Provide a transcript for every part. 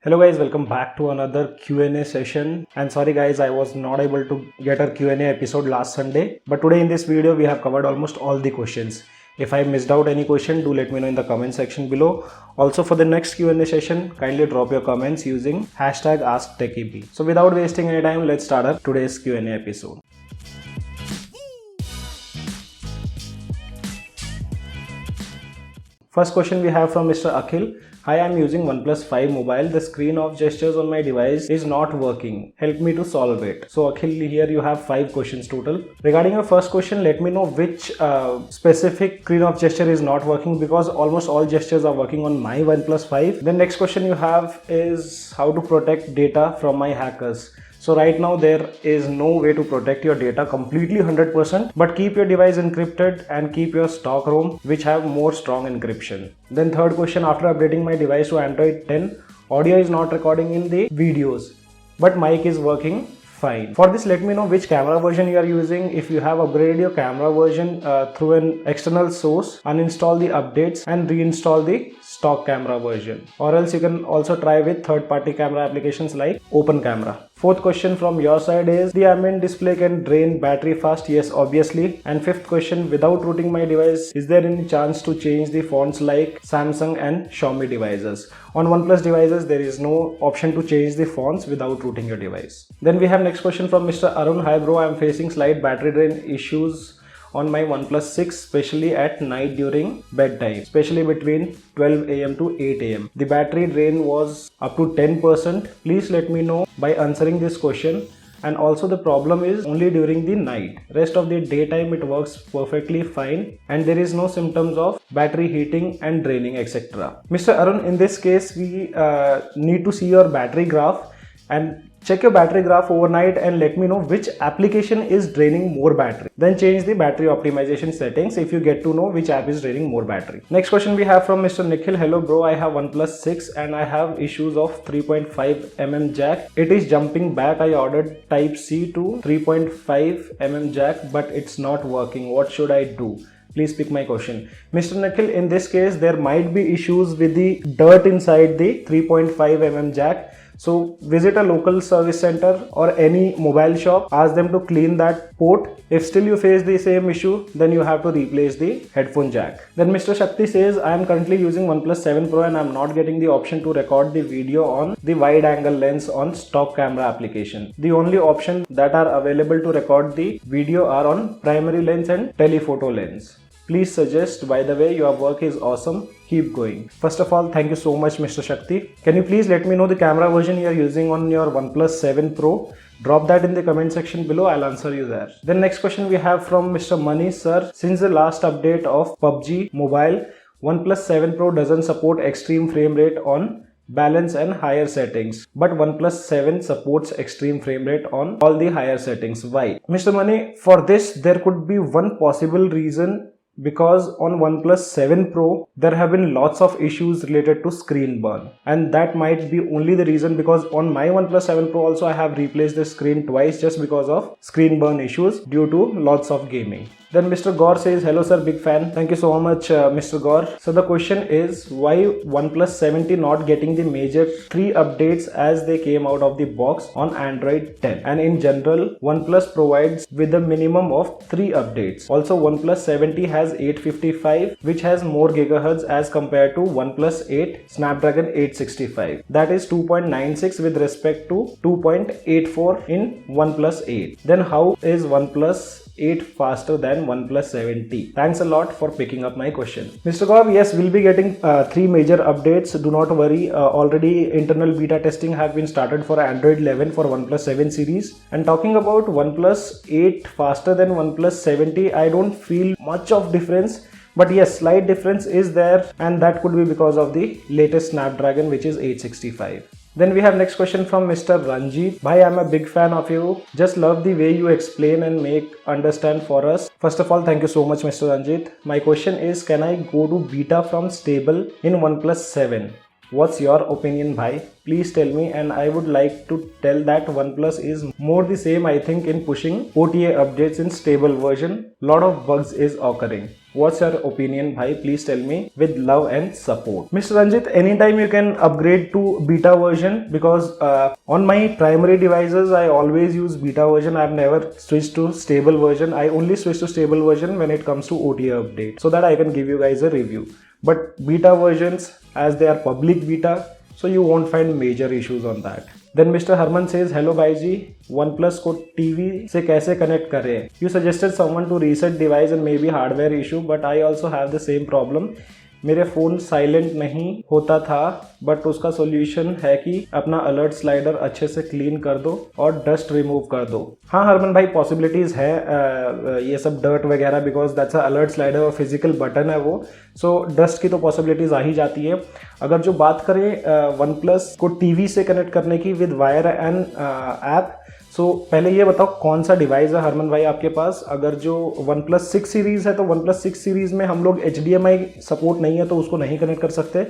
Hello guys, welcome back to another Q&A session. And sorry guys, I was not able to get a Q&A episode last Sunday. But today in this video, we have covered almost all the questions. If I missed out any question, do let me know in the comment section below. Also for the next Q&A session, kindly drop your comments using hashtag AskTechibee. So without wasting any time, let's start our today's Q&A episode. First question we have from Mr. Akhil. Hi, I'm using OnePlus 5 mobile. The screen of gestures on my device is not working. Help me to solve it. So Akhil, here you have 5 questions total. Regarding your first question, let me know which specific screen of gesture is not working, because almost all gestures are working on my OnePlus 5. The next question you have is how to protect data from my hackers. So right now there is no way to protect your data completely 100%, but keep your device encrypted and keep your stock ROM which have more strong encryption. Then third question, after updating my device to Android 10, audio is not recording in the videos, but mic is working fine. For this, let me know which camera version you are using. If you have upgraded your camera version through an external source, uninstall the updates and reinstall the stock camera version. Or else you can also try with third-party camera applications like Open Camera. Fourth question from your side is, the ambient display can drain battery fast? Yes, obviously. And fifth question, without rooting my device, is there any chance to change the fonts like Samsung and Xiaomi devices? On OnePlus devices, there is no option to change the fonts without rooting your device. Then we have next question from Mr. Arun. Hi bro, I am facing slight battery drain issues on my OnePlus 6, especially at night during bedtime, especially between 12 AM to 8 AM. The battery drain was up to 10%. Please let me know by answering this question. And also the problem is only during the night. Rest of the daytime it works perfectly fine and there is no symptoms of battery heating and draining, etc. Mr. Arun, in this case we need to see your battery graph and check your battery graph overnight and let me know which application is draining more battery. Then change the battery optimization settings if you get to know which app is draining more battery. Next question we have from Mr. Nikhil. Hello bro, I have OnePlus 6 and I have issues of 3.5mm jack. It is jumping back. I ordered Type-C to 3.5mm jack but it's not working. What should I do? Please pick my question. Mr. Nikhil, in this case there might be issues with the dirt inside the 3.5mm jack. So visit a local service center or any mobile shop, ask them to clean that port. If still you face the same issue, then you have to replace the headphone jack. Then Mr. Shakti says, I am currently using OnePlus 7 Pro and I am not getting the option to record the video on the wide angle lens on stock camera application. The only option that are available to record the video are on primary lens and telephoto lens. Please suggest. By the way, your work is awesome. Keep going. First of all, thank you so much, Mr. Shakti. Can you please let me know the camera version you are using on your OnePlus 7 Pro? Drop that in the comment section below. I'll answer you there. Then next question we have from Mr. Mani. Sir, since the last update of PUBG Mobile, OnePlus 7 Pro doesn't support extreme frame rate on balance and higher settings, but OnePlus 7 supports extreme frame rate on all the higher settings. Why? Mr. Mani, for this there could be one possible reason, because on OnePlus 7 Pro there have been lots of issues related to screen burn, and that might be only the reason, because on my OnePlus 7 Pro also I have replaced the screen twice just because of screen burn issues due to lots of gaming. Then Mr. Gaur says, hello sir, big fan. Thank you so much Mr. Gaur. So the question is, why OnePlus 70 not getting the major 3 updates as they came out of the box on Android 10? And in general, OnePlus provides with a minimum of 3 updates. Also OnePlus 70 has 855 which has more gigahertz as compared to OnePlus 8 Snapdragon 865. That is 2.96 with respect to 2.84 in OnePlus 8. Then how is OnePlus 8 faster than OnePlus 7T? Thanks a lot for picking up my question. Mr. Gaur, yes, we'll be getting 3 major updates. Do not worry. Already internal beta testing have been started for Android 11 for OnePlus 7 series. And talking about OnePlus 8 faster than OnePlus 7T, I don't feel much of difference. But yes, slight difference is there, and that could be because of the latest Snapdragon, which is 865. Then we have next question from Mr. Ranjit. Bhai, I'm a big fan of you. Just love the way you explain and make understand for us. First of all, thank you so much, Mr. Ranjit. My question is, can I go to beta from stable in OnePlus 7? What's your opinion, bhai? Please tell me, and I would like to tell that OnePlus is more the same, I think, in pushing OTA updates in stable version. Lot of bugs is occurring. What's your opinion, bhai? Please tell me with love and support. Mr. Ranjit, anytime you can upgrade to beta version, because on my primary devices I always use beta version. I've never switched to stable version. I only switch to stable version when it comes to OTA update, so that I can give you guys a review. But beta versions, as they are public beta, so you won't find major issues on that. Then Mr. Harman says, hello भाईजी, OnePlus को TV से कैसे connect करें? You suggested someone to reset device and maybe hardware issue, but I also have the same problem. मेरे phone silent नहीं होता था, but उसका सोल्यूशन है कि अपना अलर्ट स्लाइडर अच्छे से क्लीन कर दो और डस्ट रिमूव कर दो. हाँ हरमन भाई, पॉसिबिलिटीज़ है ये सब डर्ट वगैरह, because that's a alert slider और फिजिकल बटन है वो. सो डस्ट की तो पॉसिबिलिटीज़ आ ही जाती है. अगर जो बात करें वन प्लस को टीवी से कनेक्ट करने की विद वायर एंड ऐप, सो पहले ये बताओ कौन सा डिवाइस है हरमन भाई आपके पास. अगर जो OnePlus 6 सीरीज़ है तो OnePlus 6 सीरीज़ में हम लोग HDMI सपोर्ट नहीं है तो उसको नहीं कनेक्ट कर सकते.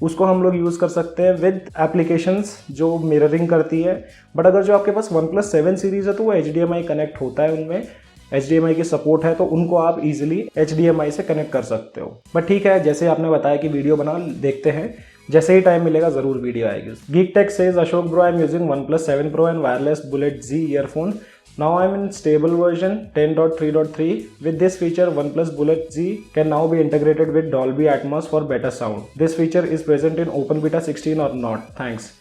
उसको हम लोग यूज़ कर सकते हैं विद एप्लीकेशंस जो मिररिंग करती है. बट अगर जो आपके पास OnePlus 7 सीरीज़ है तो वो HDMI कनेक्ट होता है, उनमें HDMI की सपोर्ट है, तो उनको आप इजीली HDMI से कनेक्ट कर सकते हो. बट ठीक है, जैसे आपने बताया कि वीडियो बना, देखते हैं, जैसे ही टाइम मिलेगा ज़रूर वीडियो आएगी. Geek Tech says, Ashok bro, I'm using OnePlus 7 Pro and wireless Bullet Z earphone. Now I'm in stable version 10.3.3. With this feature, OnePlus Bullet Z can now be integrated with Dolby Atmos for better sound. This feature is present in Open Beta 16 or not? Thanks.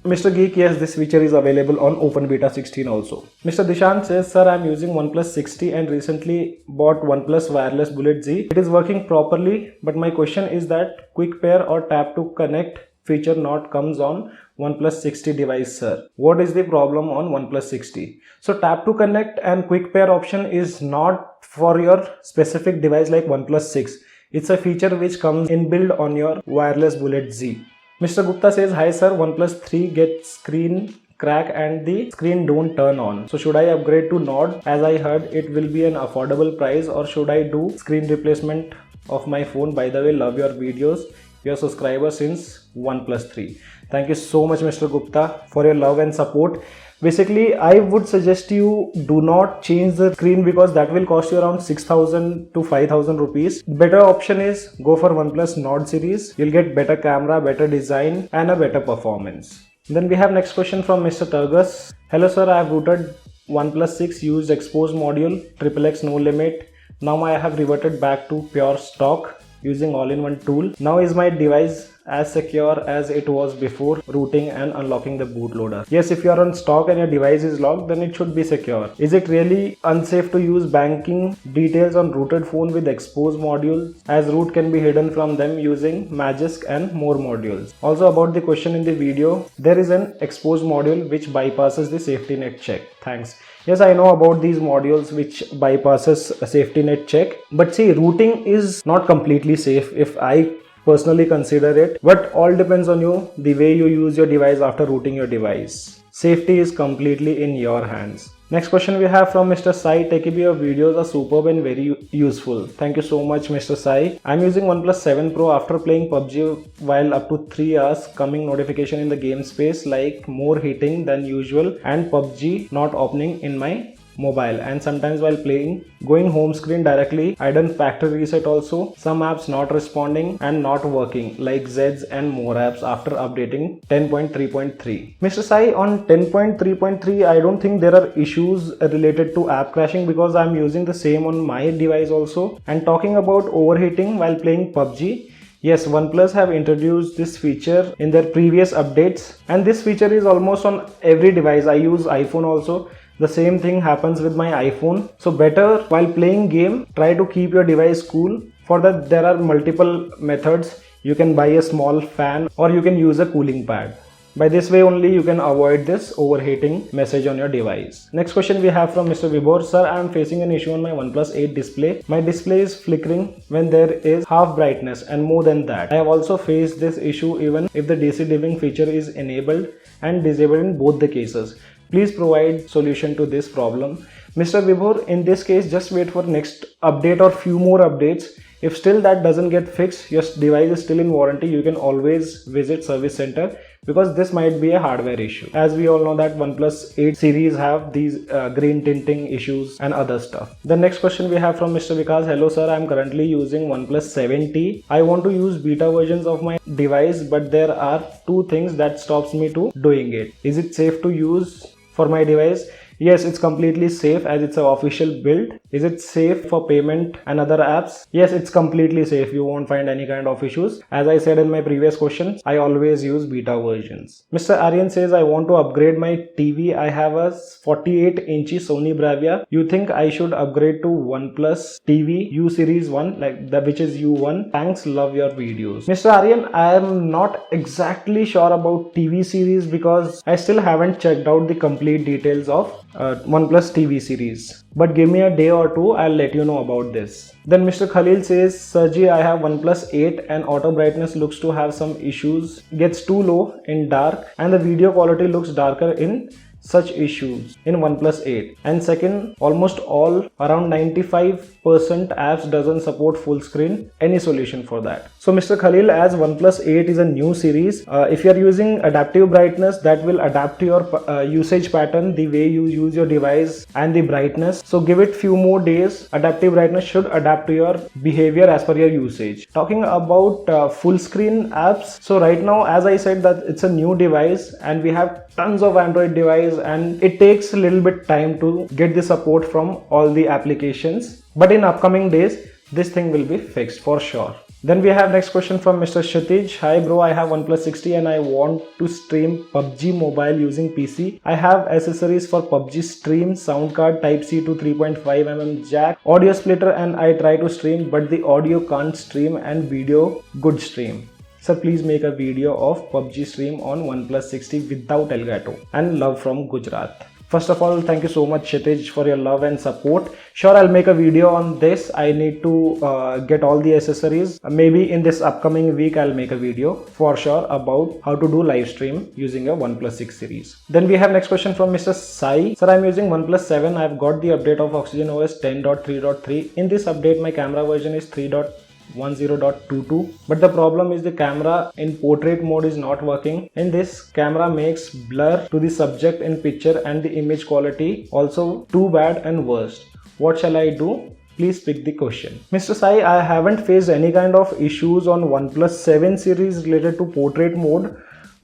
Mr. Geek, yes, this feature is available on Open Beta 16 also. Mr. Dishant says, sir, I'm using OnePlus 60 and recently bought OnePlus Wireless Bullet Z. It is working properly, but my question is that quick pair or tap to connect feature not comes on OnePlus 60 device, sir. What is the problem on OnePlus 60? So tap to connect and quick pair option is not for your specific device like OnePlus 6. It's a feature which comes inbuilt on your Wireless Bullet Z. Mr. Gupta says, hi sir, OnePlus 3 gets screen crack and the screen don't turn on. So should I upgrade to Nord, as I heard it will be an affordable price, or should I do screen replacement of my phone? By the way, love your videos. Your subscriber since OnePlus 3. Thank you so much Mr. Gupta for your love and support. Basically, I would suggest you do not change the screen because that will cost you around 6,000 to 5,000 rupees. Better option is go for OnePlus Nord series. You'll get better camera, better design and a better performance. Then we have next question from Mr. Turgus. Hello sir, I have routed OnePlus 6, used exposed module, XXX no limit. Now I have reverted back to pure stock using all-in-one tool. Now is my device as secure as it was before rooting and unlocking the bootloader? Yes, if you are on stock and your device is locked, then it should be secure. Is it really unsafe to use banking details on rooted phone with exposed modules, as root can be hidden from them using Magisk and more modules? Also about the question in the video, there is an exposed module which bypasses the safety net check. Thanks. Yes, I know about these modules which bypasses a safety net check, but see, rooting is not completely safe if I personally consider it, but all depends on you, the way you use your device after rooting your device. Safety is completely in your hands. Next question we have from Mr. Sai. Techibee, your videos are superb and very useful. Thank you so much Mr. Sai. I'm using OnePlus 7 Pro after playing PUBG while up to 3 hours, coming notification in the game space like more heating than usual and PUBG not opening in my mobile, and sometimes while playing going home screen directly. I done factory reset also, some apps not responding and not working like Zeds and more apps after updating 10.3.3. Mr. Sai, on 10.3.3 I don't think there are issues related to app crashing because I'm using the same on my device also. And talking about overheating while playing PUBG, yes, OnePlus have introduced this feature in their previous updates, and this feature is almost on every device. I use iPhone also. The same thing happens with my iPhone. So better while playing game, try to keep your device cool. For that there are multiple methods. You can buy a small fan or you can use a cooling pad. By this way only you can avoid this overheating message on your device. Next question we have from Mr. Vibhor. Sir, I am facing an issue on my OnePlus 8 display. My display is flickering when there is half brightness and more than that. I have also faced this issue even if the DC dimming feature is enabled and disabled in both the cases. Please provide solution to this problem. Mr. Vibhor, in this case just wait for next update or few more updates. If still that doesn't get fixed, your device is still in warranty, you can always visit service center. because this might be a hardware issue. As we all know that OnePlus 8 series have these green tinting issues and other stuff. The next question we have from Mr. Vikas. Hello sir, I am currently using OnePlus 7T. I want to use beta versions of my device, but there are two things that stops me to doing it. Is it safe to use for my device? Yes, it's completely safe as it's an official build. Is it safe for payment and other apps? Yes, it's completely safe. You won't find any kind of issues. As I said in my previous question, I always use beta versions. Mr. Aryan says, I want to upgrade my TV. I have a 48-inch Sony Bravia. You think I should upgrade to OnePlus TV U Series 1, like the which is U1? Thanks, love your videos. Mr. Aryan, I am not exactly sure about TV series because I still haven't checked out the complete details of OnePlus TV series, but give me a day or two, I'll let you know about this. Then Mr. Khalil says, Sarji, I have OnePlus 8 and auto brightness looks to have some issues, gets too low in dark and the video quality looks darker in such issues in OnePlus 8. And second, almost all around 95% apps doesn't support full screen. Any solution for that? So Mr. Khalil, as OnePlus 8 is a new series, if you are using adaptive brightness, that will adapt to your usage pattern, the way you use your device and the brightness. So give it few more days. Adaptive brightness should adapt to your behavior as per your usage. Talking about full screen apps, so right now, as I said, that it's a new device and we have tons of Android device and it takes a little bit time to get the support from all the applications, but in upcoming days this thing will be fixed for sure. Then we have next question from Mr. Kshitij. Hi bro, I have OnePlus 60 and I want to stream PUBG Mobile using PC. I have accessories for PUBG stream, sound card, Type-C to 3.5mm jack, audio splitter, and I try to stream but the audio can't stream and video good stream. Sir, please make a video of PUBG stream on OnePlus 60 without Elgato. And love from Gujarat. First of all, thank you so much Kshitij for your love and support. Sure, I'll make a video on this. I need to get all the accessories. Maybe in this upcoming week, I'll make a video for sure about how to do live stream using a OnePlus 6 series. Then we have next question from Mr. Sai. Sir, I'm using OnePlus 7. I've got the update of Oxygen OS 10.3.3. In this update, my camera version is 3.10.22, but the problem is the camera in portrait mode is not working. In this, camera makes blur to the subject in picture and the image quality also too bad and worst. What shall I do? Please pick the question. Mr. Sai, I haven't faced any kind of issues on OnePlus 7 series related to portrait mode.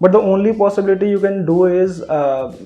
But the only possibility you can do is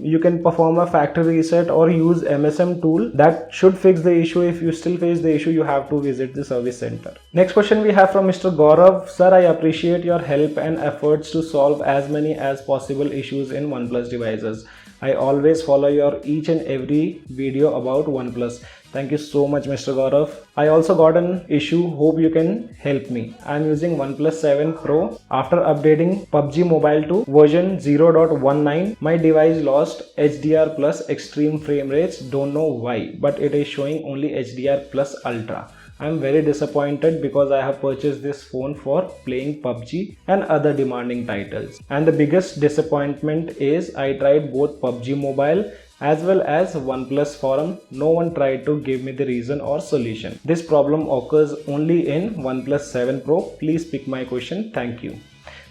you can perform a factory reset or use MSM tool. That should fix the issue. If you still face the issue, you have to visit the service center. Next question we have from Mr. Gaurav. Sir, I appreciate your help and efforts to solve as many as possible issues in OnePlus devices. I always follow your each and every video about OnePlus. Thank you so much, Mr. Gaurav. I also got an issue. Hope you can help me. I am using OnePlus 7 Pro. After updating PUBG Mobile to version 0.19, my device lost HDR plus extreme frame rates. Don't know why, but it is showing only HDR plus Ultra. I am very disappointed because I have purchased this phone for playing PUBG and other demanding titles. And the biggest disappointment is I tried both PUBG Mobile as well as OnePlus forum. No one tried to give me the reason or solution. This problem occurs only in OnePlus 7 Pro. Please pick my question. Thank you.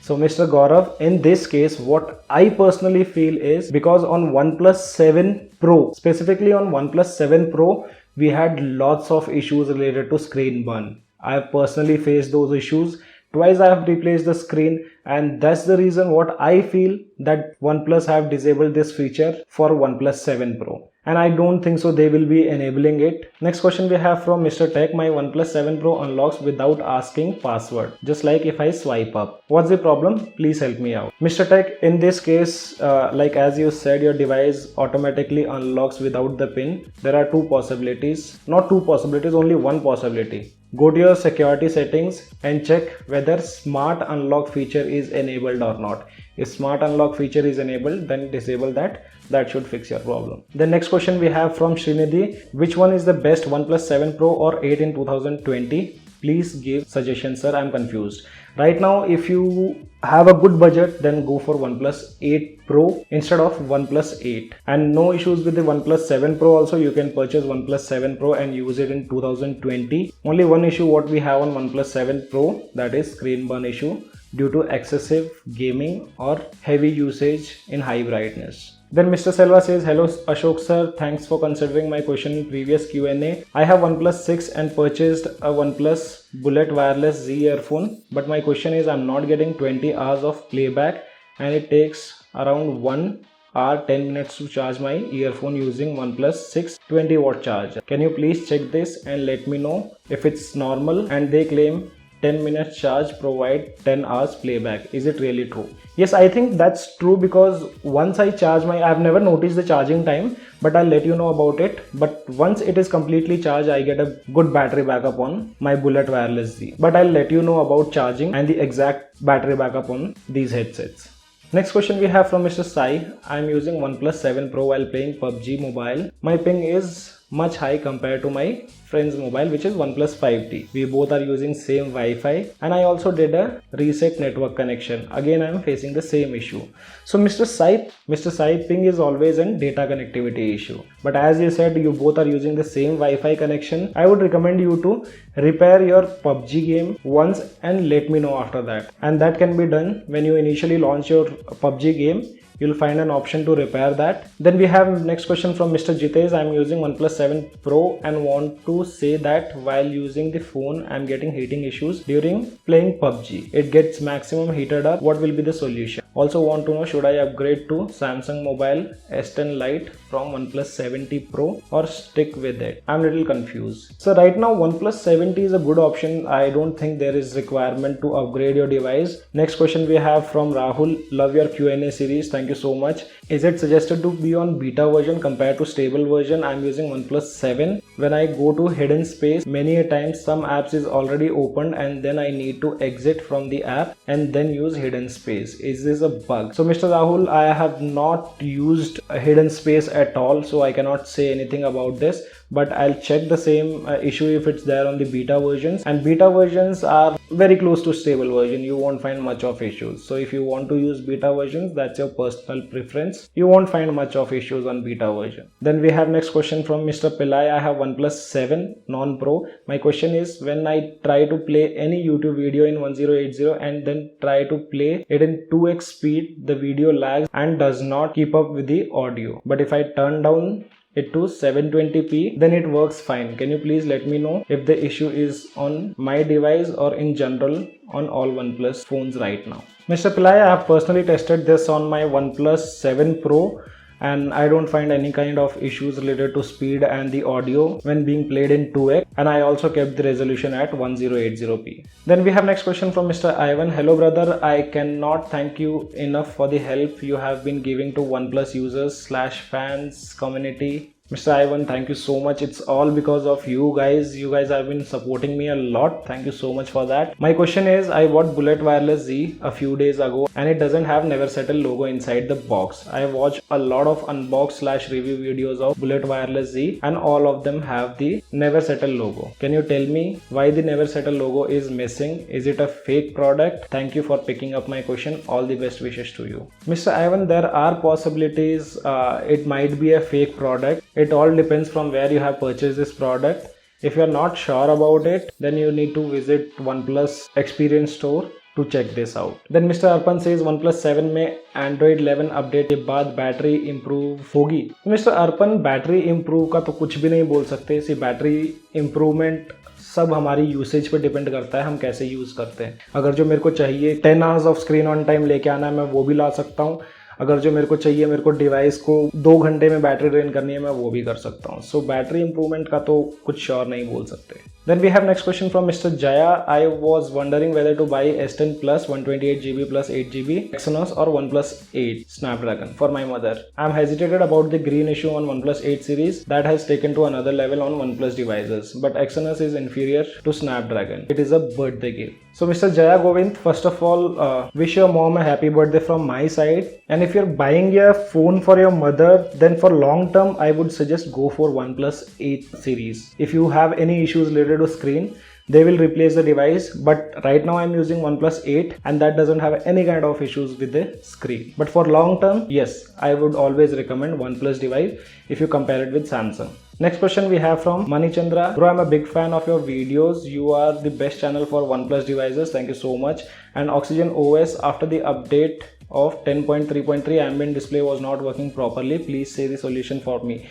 So Mr. Gaurav, in this case, what I personally feel is because on OnePlus 7 Pro, specifically on OnePlus 7 Pro, we had lots of issues related to screen burn. I have personally faced those issues. Twice I have replaced the screen, and that's the reason what I feel that OnePlus have disabled this feature for OnePlus 7 Pro. And I don't think so they will be enabling it. Next question we have from Mr. Tech. My OnePlus 7 Pro unlocks without asking password, just like if I swipe up. What's the problem? Please help me out. Mr. Tech, in this case, like as you said, your device automatically unlocks without the pin. There are two possibilities. Not two possibilities, only one possibility. Go to your security settings and check whether smart unlock feature is enabled or not. If smart unlock feature is enabled, then disable that. That should fix your problem. The next question we have from Srinidhi. Which one is the best, OnePlus 7 Pro or 8 in 2020? Please give suggestions, sir. I'm confused. Right now, if you have a good budget, then go for OnePlus 8 Pro instead of OnePlus 8. And no issues with the OnePlus 7 Pro also. You can purchase OnePlus 7 Pro and use it in 2020. Only one issue what we have on OnePlus 7 Pro, that is screen burn issue. due to excessive gaming or heavy usage in high brightness. Then Mr. Selva says, hello Ashok sir, thanks for considering my question in previous Q&A. I have OnePlus 6 and purchased a OnePlus Bullet Wireless Z earphone, but my question is I'm not getting 20 hours of playback and it takes around 1 hour 10 minutes to charge my earphone using OnePlus 6 20 watt charger. Can you please check this and let me know if it's normal? And they claim 10 minutes charge provide 10 hours playback. Is it really true? Yes, I think that's true because once I charge I've never noticed the charging time, but I'll let you know about it. But once it is completely charged, I get a good battery backup on my Bullet Wireless Z. But I'll let you know about charging and the exact battery backup on these headsets. Next question we have from Mr. Sai. I'm using OnePlus 7 Pro while playing PUBG Mobile. My ping is much high compared to my friend's mobile, which is OnePlus 5T. We both are using same Wi-Fi and I also did a reset network connection. Again, I am facing the same issue. So Mr. Sai, ping is always an data connectivity issue. But as you said, you both are using the same Wi-Fi connection. I would recommend you to repair your PUBG game once and let me know after that. And that can be done when you initially launch your PUBG game. You'll find an option to repair that. Then we have next question from Mr. Jitesh. I'm using OnePlus 7 Pro and want to say that while using the phone, I'm getting heating issues during playing PUBG. It gets maximum heated up. What will be the solution? Also want to know, should I upgrade to Samsung Mobile S10 Lite from OnePlus 7T Pro or stick with it? I'm a little confused. So right now OnePlus 7T is a good option. I don't think there is requirement to upgrade your device. Next question we have from Rahul. Love your Q&A series. Thank you so much. Is it suggested to be on beta version compared to stable version? I'm using OnePlus 7. When I go to hidden space, many a times some apps is already opened and then I need to exit from the app and then use hidden space. Is this a bug? So Mr. Rahul, I have not used a hidden space at all, so I cannot say anything about this, but I'll check the same issue if it's there on the beta versions, and beta versions are very close to stable version. You won't find much of issues. So if you want to use beta versions, that's your personal preference. You won't find much of issues on beta version. Then we have next question from Mr. Pillai. I have OnePlus 7 non-pro. My question is, when I try to play any YouTube video in 1080 and then try to play it in 2x speed, the video lags and does not keep up with the audio. But if I turn down it to 720p, then it works fine. Can you please let me know if the issue is on my device or in general on all OnePlus phones right now? Mr. Pillai, I have personally tested this on my OnePlus 7 Pro and I don't find any kind of issues related to speed and the audio when being played in 2x, and I also kept the resolution at 1080p. Then we have next question from Mr. Ivan. Hello brother, I cannot thank you enough for the help you have been giving to OnePlus users / fans community. Mr. Ivan, thank you so much. It's all because of you guys. You guys have been supporting me a lot. Thank you so much for that. My question is, I bought Bullet Wireless Z a few days ago and it doesn't have Never Settle logo inside the box. I have watched a lot of unbox / review videos of Bullet Wireless Z and all of them have the Never Settle logo. Can you tell me why the Never Settle logo is missing? Is it a fake product? Thank you for picking up my question. All the best wishes to you. Mr. Ivan, there are possibilities it might be a fake product. It all depends from where you have purchased this product. If you are not sure about it, then you need to visit OnePlus Experience Store to check this out. Then Mr. Arpan says OnePlus 7 में Android 11 update के बाद battery improve होगी. Mr. Arpan, battery improve का तो कुछ भी नहीं बोल सकते. सी बैटरी इंप्रूवमेंट सब हमारी यूसेज पे डिपेंड करता है, हम कैसे यूज़ करते हैं. अगर जो मेरे को चाहिए 10 hours of screen on time लेके आना है, मैं वो भी ला सकता हूँ. अगर जो मेरे को चाहिए, मेरे को डिवाइस को 2 घंटे में बैटरी ड्रेन करनी है, मैं वो भी कर सकता हूँ. सो बैटरी इंप्रूवमेंट का तो कुछ श्योर नहीं बोल सकते. Then we have next question from Mr. Jaya. I was wondering whether to buy S10 Plus 128GB plus 8GB Exynos or OnePlus 8 Snapdragon for my mother. I'm hesitated about the green issue on OnePlus 8 series that has taken to another level on OnePlus devices, but Exynos is inferior to Snapdragon. It is a birthday gift. So Mr. Jaya Govind, first of all, wish your mom a happy birthday from my side. And if you're buying a phone for your mother, then for long term, I would suggest go for OnePlus 8 series. If you have any issues related to screen, they will replace the device, but right now I'm using OnePlus 8 and that doesn't have any kind of issues with the screen. But for long term, yes, I would always recommend OnePlus device if you compare it with Samsung. Next question we have from Manichandra. Bro, I'm a big fan of your videos. You are the best channel for OnePlus devices. Thank you so much. And Oxygen OS, after the update of 10.3.3, ambient display was not working properly. Please say the solution for me.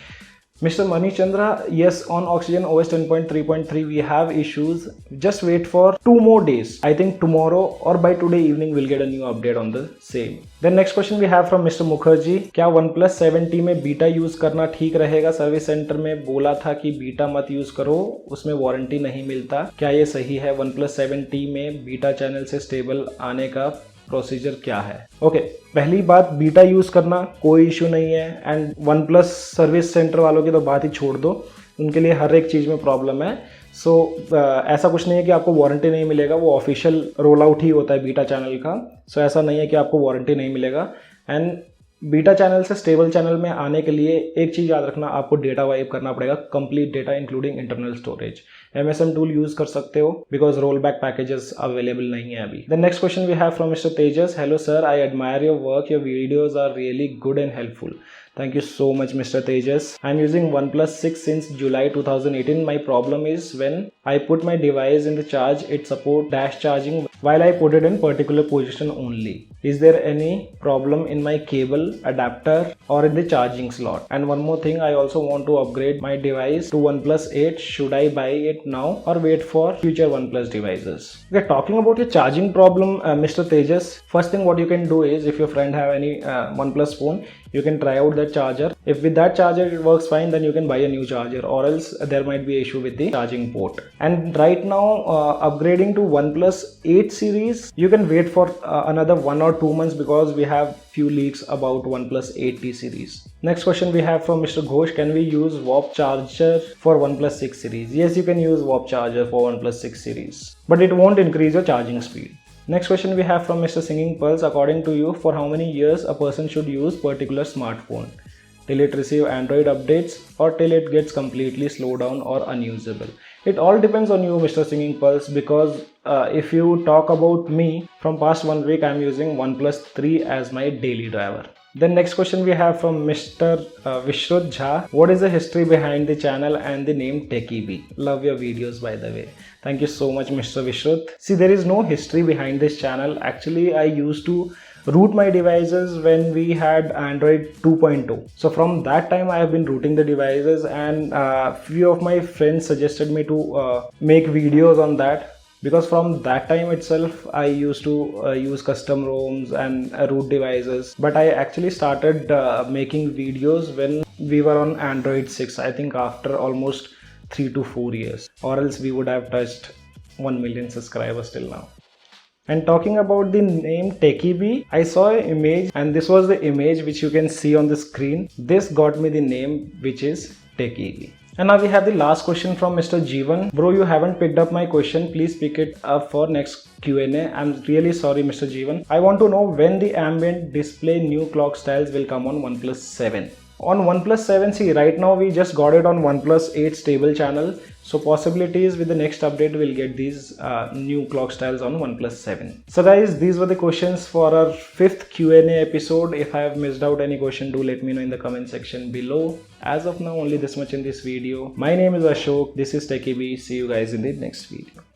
Mr. Manichandra, yes, on Oxygen OS 10.3.3 we have issues. Just wait for 2 more days. I think tomorrow or by today evening we'll get a new update on the same. Then next question we have from Mr. Mukherjee. क्या OnePlus 7T में beta use करना ठीक रहेगा? Service centre में बोला था कि beta मत यूज करो, उसमें वारंटी नहीं मिलता. क्या ये सही है? OnePlus 7T में बीटा चैनल से स्टेबल आने का प्रोसीजर क्या है? ओके, पहली बात, बीटा यूज करना कोई इशू नहीं है. एंड OnePlus सर्विस सेंटर वालों की तो बात ही छोड़ दो, उनके लिए हर एक चीज़ में प्रॉब्लम है. सो ऐसा कुछ नहीं है कि आपको वारंटी नहीं मिलेगा. वो ऑफिशियल रोल आउट ही होता है बीटा चैनल का. सो ऐसा नहीं है कि आपको वारंटी नहीं मिलेगा. एंड बीटा चैनल से स्टेबल चैनल में आने के लिए एक चीज़ याद रखना, आपको डेटा वाइप करना पड़ेगा, complete data including internal storage. MSM tool use कर सकते हो because roll back packages available नहीं है अभी. The next question we have from mister Tejas. Hello sir, I admire your work, your videos are really good and helpful. Thank you so much, Mr. Tejas. I'm using OnePlus 6 since July 2018. My problem is when I put my device in the charge, it supports dash charging while I put it in particular position only. Is there any problem in my cable adapter or in the charging slot? And one more thing, I also want to upgrade my device to OnePlus 8. Should I buy it now or wait for future OnePlus devices? Okay, talking about your charging problem, Mr. Tejas, first thing what you can do is, if your friend have any OnePlus phone, you can try out that charger. If with that charger it works fine, then you can buy a new charger, or else there might be an issue with the charging port. And right now upgrading to OnePlus 8 series, you can wait for another 1 or 2 months because we have few leaks about OnePlus 8T series. Next question we have from Mr. Ghosh. Can we use WAP charger for OnePlus 6 series? Yes, you can use WAP charger for OnePlus 6 series, but it won't increase your charging speed. Next question we have from Mr. Singing Pulse. According to you, for how many years a person should use particular smartphone? Till it receive Android updates or till it gets completely slowed down or unusable? It all depends on you, Mr. Singing Pulse, because if you talk about me, from past 1 week I am using OnePlus 3 as my daily driver. Then next question we have from Mr. Vishrut Jha. What is the history behind the channel and the name Techibee? Love your videos, by the way. Thank you so much, Mr. Vishrut. See, there is no history behind this channel. Actually, I used to root my devices when we had Android 2.0. So from that time I have been rooting the devices, and few of my friends suggested me to make videos on that. Because from that time itself I used to use custom ROMs and root devices, but I actually started making videos when we were on Android 6, I think after almost 3 to 4 years, or else we would have touched 1 million subscribers till now. And talking about the name Techibee, I saw an image, and this was the image which you can see on the screen. This got me the name, which is Techibee. And now we have the last question from Mr. Jeevan. Bro, you haven't picked up my question. Please pick it up for next Q&A. I'm really sorry, Mr. Jeevan. I want to know when the ambient display new clock styles will come on OnePlus 7. On OnePlus 7, see, right now we just got it on OnePlus 8 stable channel. So possibilities with the next update we'll get these new clock styles on OnePlus 7. So guys, these were the questions for our 5th Q&A episode. If I have missed out any question, do let me know in the comment section below. As of now, only this much in this video. My name is Ashok. This is Techibee. See you guys in the next video.